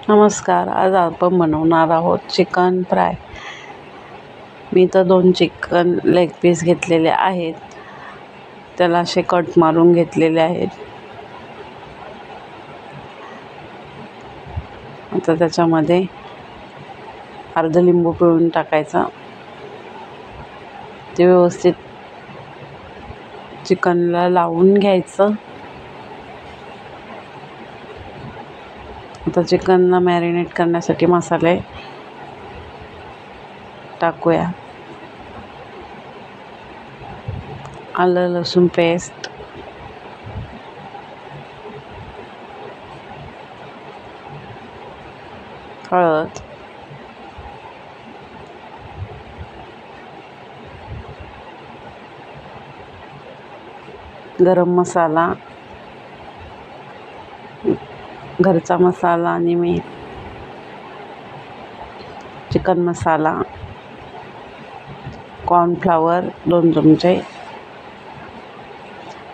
नमस्कार. आज आपण बनवणार आहोत चिकन फ्राय. मी तर 2 चिकन लेग पीस घेतलेले आहेत. त्याला असे कट मारून घेतलेले आहेत. आता त्याच्यामध्ये अर्ध लिंबू पिळून टाकायचा. ते व्यवस्थित चिकनला लावून घ्यायचं. आता चिकनला मॅरिनेट करण्यासाठी मसाले टाकूया. आलं लसूण पेस्ट, हळद, गरम मसाला, घरचा मसाला आणि मीठ, चिकन मसाला, कॉर्नफ्लॉवर 2 चमचे.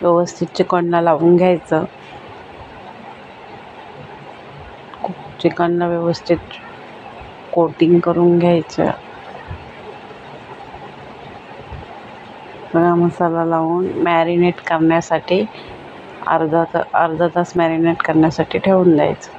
व्यवस्थित चिकनला लावून घ्यायचं. चिकनला व्यवस्थित कोटिंग करून घ्यायचं. सगळा मसाला लावून मॅरिनेट करण्यासाठी अर्धा तास मॅरिनेट करण्यासाठी ठेवून द्यायचं.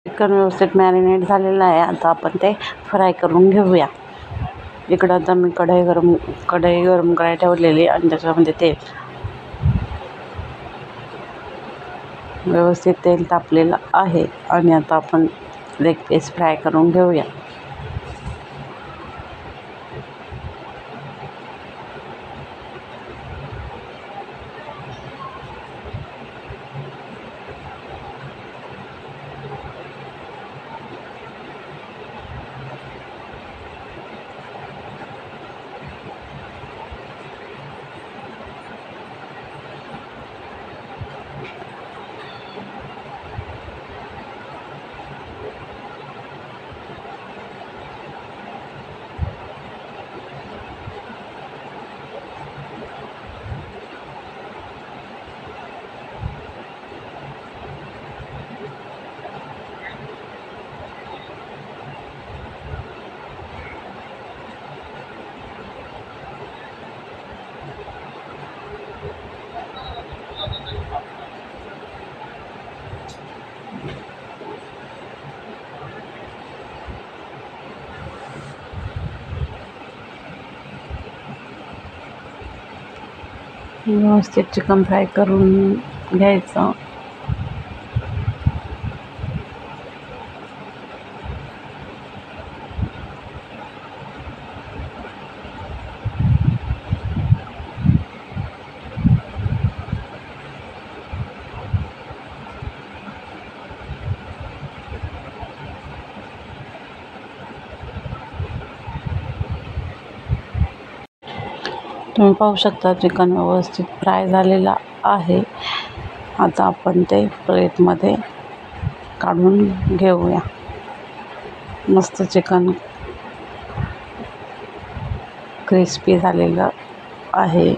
चिकन व्यवस्थित मॅरिनेट झालेलं आहे. आता आपण ते फ्राय करून घेऊया. इकडं आता मी कढई गरम करायला ठेवलेली आणि त्याच्यामध्ये तेल व्यवस्थित तेल तापलेलं आहे आणि आता आपण लेग पीस फ्राय करून घेऊया. व्यवस्थित चिकन फ्राय करून घ्यायचं. तुम्ही पाहू शकता चिकन व्यवस्थित फ्राय झालेलं आहे. आता आपण ते प्लेटमध्ये काढून घेऊया. मस्त चिकन क्रिस्पी झालेलं आहे.